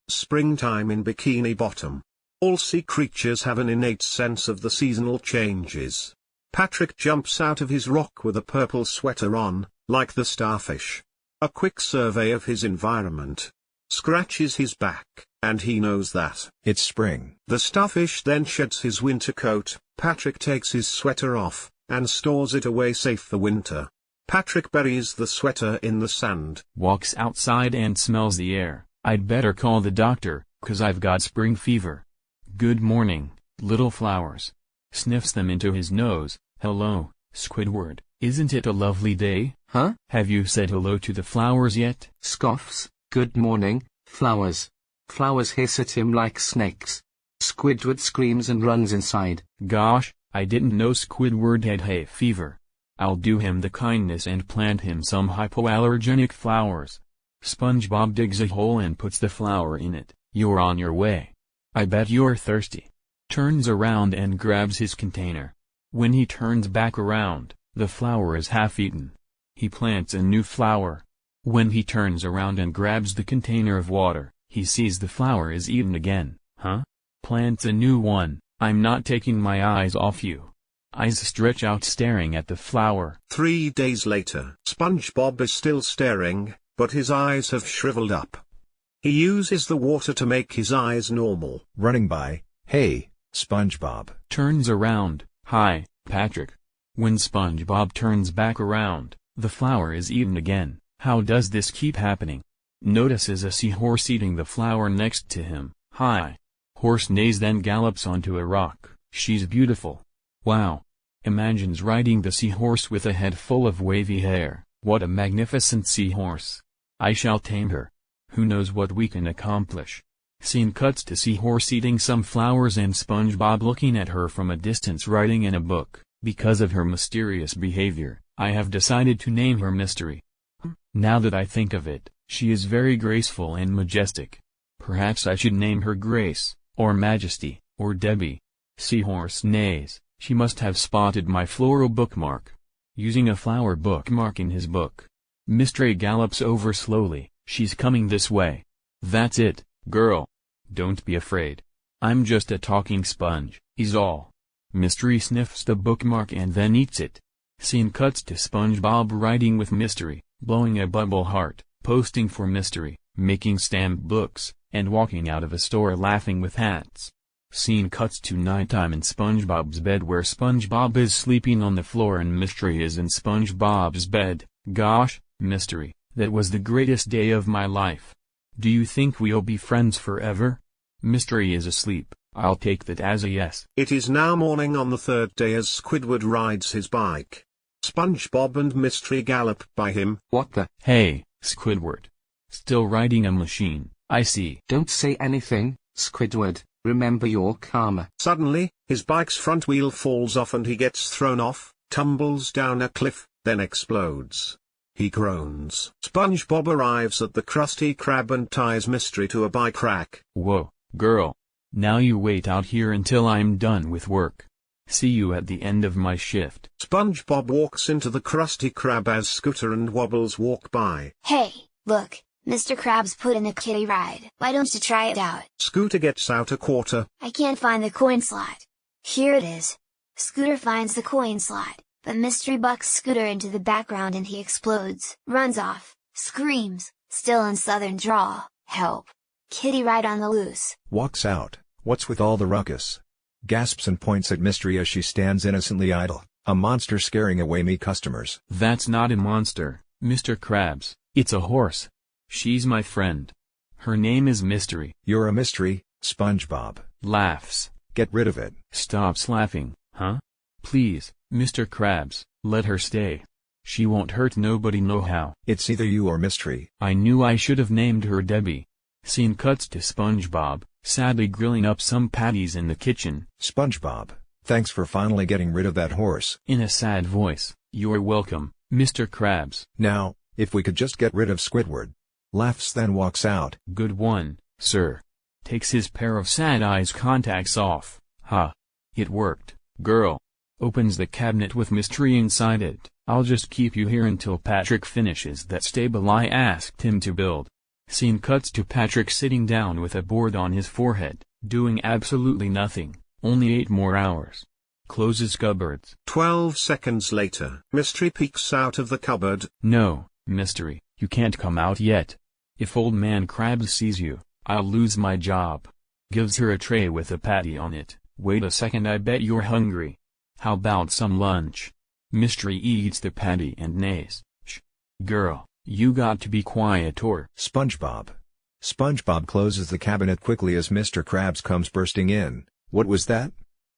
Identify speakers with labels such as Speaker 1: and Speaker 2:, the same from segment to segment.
Speaker 1: Springtime in Bikini Bottom. All sea creatures have an innate sense of the seasonal changes. Patrick jumps out of his rock with a purple sweater on, like the starfish. A quick survey of his environment scratches his back, and he knows that
Speaker 2: it's spring.
Speaker 1: The starfish then sheds his winter coat. Patrick takes his sweater off, and stores it away safe for winter. Patrick buries the sweater in the sand.
Speaker 3: Walks outside and smells the air. I'd better call the doctor, 'cause I've got spring fever. Good morning, little flowers. Sniffs them into his nose. Hello, Squidward, isn't it a lovely day?
Speaker 4: Huh?
Speaker 3: Have you said hello to the flowers yet?
Speaker 4: Scoffs. Good morning, flowers. Flowers hiss at him like snakes. Squidward screams and runs inside.
Speaker 3: Gosh, I didn't know Squidward had hay fever. I'll do him the kindness and plant him some hypoallergenic flowers. SpongeBob digs a hole and puts the flower in it. You're on your way. I bet you're thirsty. Turns around and grabs his container. When he turns back around, the flower is half eaten. He plants a new flower. When he turns around and grabs the container of water, he sees the flower is eaten again. Huh? Plants a new one. I'm not taking my eyes off you. Eyes stretch out staring at the flower.
Speaker 1: 3 days later. SpongeBob is still staring, but his eyes have shriveled up. He uses the water to make his eyes normal.
Speaker 2: Running by, hey, SpongeBob.
Speaker 3: Turns around, hi, Patrick. When SpongeBob turns back around, the flower is eaten again. How does this keep happening? Notices a seahorse eating the flower next to him. Hi. Horse neighs, then gallops onto a rock. She's beautiful. Wow. Imagines riding the seahorse with a head full of wavy hair. What a magnificent seahorse. I shall tame her. Who knows what we can accomplish. Scene cuts to Seahorse eating some flowers and SpongeBob looking at her from a distance writing in a book. Because of her mysterious behavior, I have decided to name her Mystery. Now that I think of it, she is very graceful and majestic. Perhaps I should name her Grace, or Majesty, or Debbie. Seahorse neighs. She must have spotted my floral bookmark. Using a flower bookmark in his book, Mystery gallops over slowly. She's coming this way. That's it, girl. Don't be afraid. I'm just a talking sponge, is all. Mystery sniffs the bookmark and then eats it. Scene cuts to SpongeBob riding with Mystery, blowing a bubble heart, posting for Mystery, making stamp books, and walking out of a store laughing with hats. Scene cuts to nighttime in SpongeBob's bed where SpongeBob is sleeping on the floor and Mystery is in SpongeBob's bed. Gosh, Mystery, that was the greatest day of my life. Do you think we'll be friends forever? Mystery is asleep. I'll take that as a yes.
Speaker 1: It is now morning on the 3rd day as Squidward rides his bike. SpongeBob and Mystery gallop by him.
Speaker 4: What the?
Speaker 3: Hey, Squidward. Still riding a machine, I see.
Speaker 4: Don't say anything, Squidward. Remember your karma.
Speaker 1: Suddenly, his bike's front wheel falls off and he gets thrown off, tumbles down a cliff, then explodes. He groans. SpongeBob arrives at the Krusty Krab and ties Mystery to a bike rack.
Speaker 3: Whoa, girl. Now you wait out here until I'm done with work. See you at the end of my shift.
Speaker 1: SpongeBob walks into the Krusty Krab as Scooter and Wobbles walk by.
Speaker 5: Hey, look, Mr. Krabs put in a kiddie ride. Why don't you try it out?
Speaker 1: Scooter gets out a quarter.
Speaker 5: I can't find the coin slot. Here it is. Scooter finds the coin slot, but Mystery bucks Scooter into the background and he explodes, runs off, screams, still in southern drawl, help. Kiddie ride on the loose.
Speaker 2: Walks out. What's with all the ruckus? Gasps and points at Mystery as she stands innocently idle. A monster scaring away me customers.
Speaker 3: That's not a monster, Mr. Krabs. It's a horse. She's my friend. Her name is Mystery.
Speaker 2: You're a mystery, SpongeBob.
Speaker 3: Laughs.
Speaker 2: Get rid of it.
Speaker 3: Stops laughing, huh? Please, Mr. Krabs, let her stay. She won't hurt nobody nohow.
Speaker 2: It's either you or Mystery.
Speaker 3: I knew I should have named her Debbie. Scene cuts to SpongeBob, sadly grilling up some patties in the kitchen.
Speaker 2: SpongeBob, thanks for finally getting rid of that horse.
Speaker 3: In a sad voice, you're welcome, Mr. Krabs.
Speaker 2: Now, if we could just get rid of Squidward. Laughs then walks out.
Speaker 3: Good one, sir. Takes his pair of sad eyes contacts off. Ha. It worked, girl. Opens the cabinet with Mystery inside it. I'll just keep you here until Patrick finishes that stable I asked him to build. Scene cuts to Patrick sitting down with a board on his forehead, doing absolutely nothing, only 8 more hours. Closes cupboards.
Speaker 1: 12 seconds later. Mystery peeks out of the cupboard.
Speaker 3: No, Mystery, you can't come out yet. If Old Man Krabs sees you, I'll lose my job. Gives her a tray with a patty on it. Wait a second, I bet you're hungry. How about some lunch? Mystery eats the patty and neighs. Shh. Girl, you got to be quiet or…
Speaker 2: SpongeBob. SpongeBob closes the cabinet quickly as Mr. Krabs comes bursting in. What was that?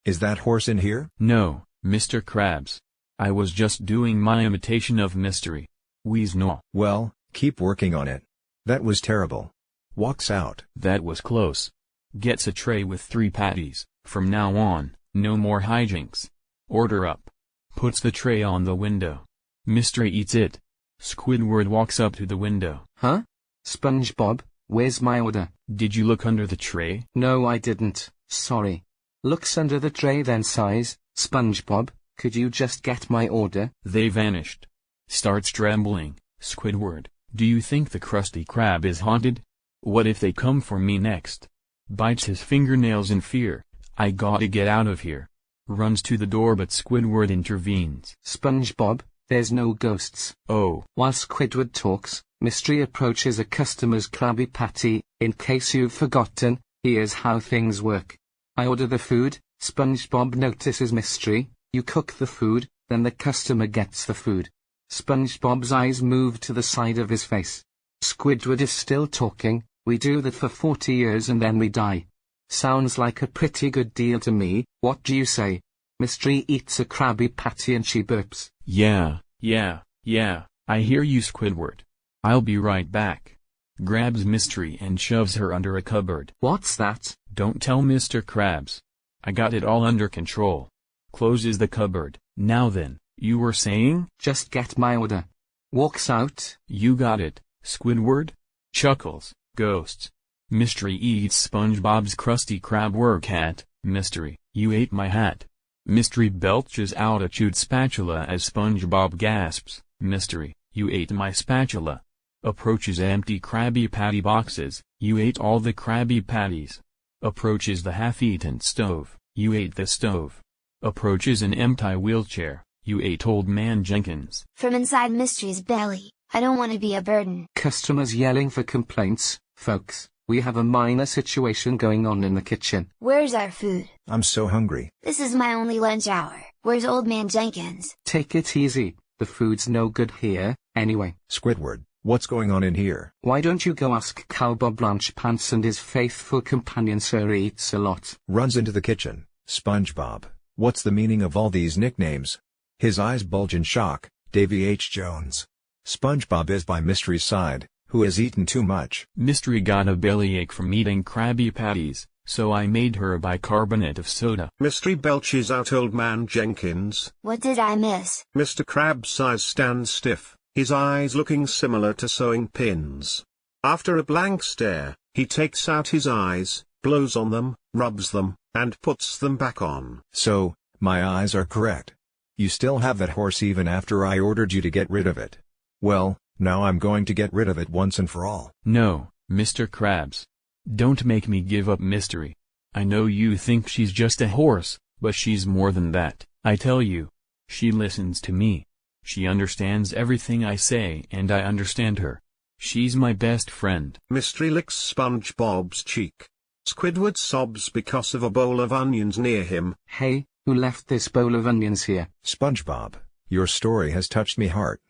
Speaker 2: Is that horse in here?
Speaker 3: No, Mr. Krabs. I was just doing my imitation of Mystery. Wheeze no.
Speaker 2: Well, keep working on it. That was terrible. Walks out.
Speaker 3: That was close. Gets a tray with 3 patties. From now on, no more hijinks. Order up. Puts the tray on the window. Mystery eats it. Squidward walks up to the window.
Speaker 4: Huh? SpongeBob, where's my order?
Speaker 3: Did you look under the tray?
Speaker 4: No, I didn't, sorry. Looks under the tray then, sighs. SpongeBob, could you just get my order?
Speaker 3: They vanished. Starts trembling. Squidward, do you think the Krusty Krab is haunted? What if they come for me next? Bites his fingernails in fear. I gotta get out of here. Runs to the door but Squidward intervenes.
Speaker 4: SpongeBob, there's no ghosts.
Speaker 3: Oh.
Speaker 4: While Squidward talks, Mystery approaches a customer's Krabby Patty. In case you've forgotten, here's how things work. I order the food, SpongeBob notices Mystery, you cook the food, then the customer gets the food. SpongeBob's eyes move to the side of his face. Squidward is still talking, we do that for 40 years and then we die. Sounds like a pretty good deal to me, what do you say? Mystery eats a Krabby Patty and she burps.
Speaker 3: Yeah, I hear you, Squidward. I'll be right back. Grabs Mystery and shoves her under a cupboard.
Speaker 4: What's that?
Speaker 3: Don't tell Mr. Krabs. I got it all under control. Closes the cupboard. Now then, you were saying?
Speaker 4: Just get my order. Walks out.
Speaker 3: You got it, Squidward. Chuckles. Ghosts. Mystery eats SpongeBob's Krusty Krab work hat. Mystery, you ate my hat. Mystery belches out a chewed spatula as SpongeBob gasps. Mystery, you ate my spatula. Approaches empty Krabby Patty boxes. You ate all the Krabby Patties. Approaches the half-eaten stove. You ate the stove. Approaches an empty wheelchair. You ate Old Man Jenkins.
Speaker 5: From inside Mystery's belly, I don't want to be a burden.
Speaker 4: Customers yelling for complaints. Folks, we have a minor situation going on in the kitchen.
Speaker 5: Where's our food?
Speaker 2: I'm so hungry.
Speaker 5: This is my only lunch hour. Where's Old Man Jenkins?
Speaker 4: Take it easy. The food's no good here, anyway.
Speaker 2: Squidward, what's going on in here?
Speaker 4: Why don't you go ask 𝘃𝗶𝗱𝗲ance and his faithful companion 𝘁𝗴𝗀𝗀.
Speaker 2: Runs into the kitchen. SpongeBob, what's the meaning of all these nicknames? His eyes bulge in shock. Davy H. Jones. SpongeBob is by Mystery's side, who has eaten too much.
Speaker 3: Mystery got a bellyache from eating Krabby Patties, so I made her a bicarbonate of soda.
Speaker 1: Mystery belches out Old Man Jenkins.
Speaker 5: What did I miss?
Speaker 1: Mr. Krabs' eyes stand stiff, his eyes looking similar to sewing pins. After a blank stare, he takes out his eyes, blows on them, rubs them, and puts them back on.
Speaker 2: So, my eyes are correct. You still have that horse even after I ordered you to get rid of it. Well, now I'm going to get rid of it once and for all.
Speaker 3: No, Mr. Krabs. Don't make me give up Mystery. I know you think she's just a horse, but she's more than that, I tell you. She listens to me. She understands everything I say and I understand her. She's my best friend.
Speaker 1: Mystery licks SpongeBob's cheek. Squidward sobs because of a bowl of onions near him.
Speaker 4: Hey, who left this bowl of onions here?
Speaker 2: SpongeBob, your story has touched me heart.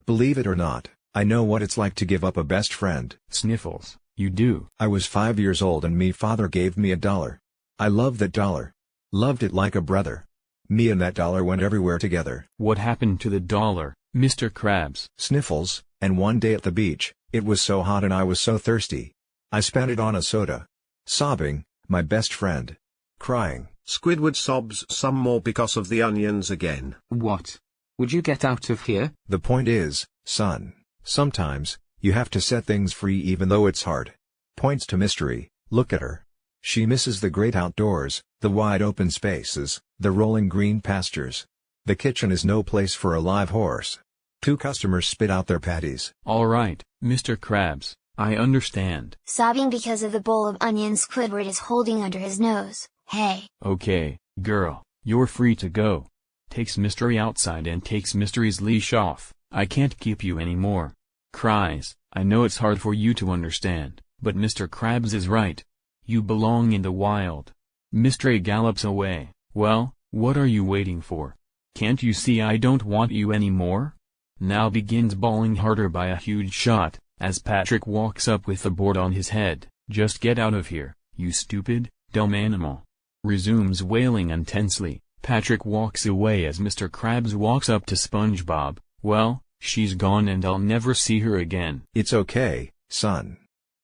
Speaker 2: Believe it or not, I know what it's like to give up a best friend.
Speaker 3: Sniffles, you do.
Speaker 2: I was 5 years old and me father gave me $1. I loved that dollar. Loved it like a brother. Me and that dollar went everywhere together.
Speaker 3: What happened to the dollar, Mr. Krabs?
Speaker 2: Sniffles, and one day at the beach, it was so hot and I was so thirsty. I spent it on a soda. Sobbing, my best friend. Crying.
Speaker 1: Squidward sobs some more because of the onions again.
Speaker 4: What? Would you get out of here?
Speaker 2: The point is, son, sometimes, you have to set things free even though it's hard. Points to Mystery, look at her. She misses the great outdoors, the wide open spaces, the rolling green pastures. The kitchen is no place for a live horse. 2 customers spit out their patties.
Speaker 3: All right, Mr. Krabs, I understand.
Speaker 5: Sobbing because of the bowl of onions Squidward is holding under his nose. Hey.
Speaker 3: Okay, girl, you're free to go. Takes Mystery outside and takes Mystery's leash off. I can't keep you anymore. Cries, I know it's hard for you to understand, but Mr. Krabs is right. You belong in the wild. Mystery gallops away. Well, what are you waiting for? Can't you see I don't want you anymore? Now begins bawling harder by a huge shot, as Patrick walks up with the board on his head. Just get out of here, you stupid, dumb animal. Resumes wailing intensely. Patrick walks away as Mr. Krabs walks up to SpongeBob. Well, she's gone and I'll never see her again.
Speaker 2: It's okay, son.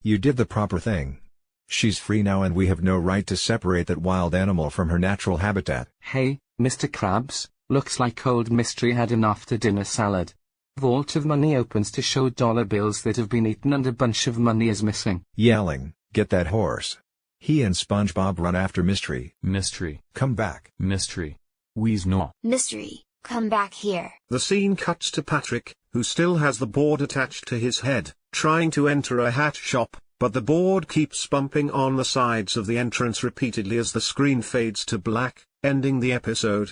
Speaker 2: You did the proper thing. She's free now and we have no right to separate that wild animal from her natural habitat.
Speaker 4: Hey, Mr. Krabs, looks like old Mystery had an after-dinner salad. Vault of money opens to show dollar bills that have been eaten and a bunch of money is missing.
Speaker 2: Yelling, get that horse. He and SpongeBob run after Mystery.
Speaker 3: Mystery.
Speaker 2: Come back.
Speaker 3: Mystery. Wheeze no.
Speaker 5: Mystery, come back here.
Speaker 1: The scene cuts to Patrick, who still has the board attached to his head, trying to enter a hat shop, but the board keeps bumping on the sides of the entrance repeatedly as the screen fades to black, ending the episode.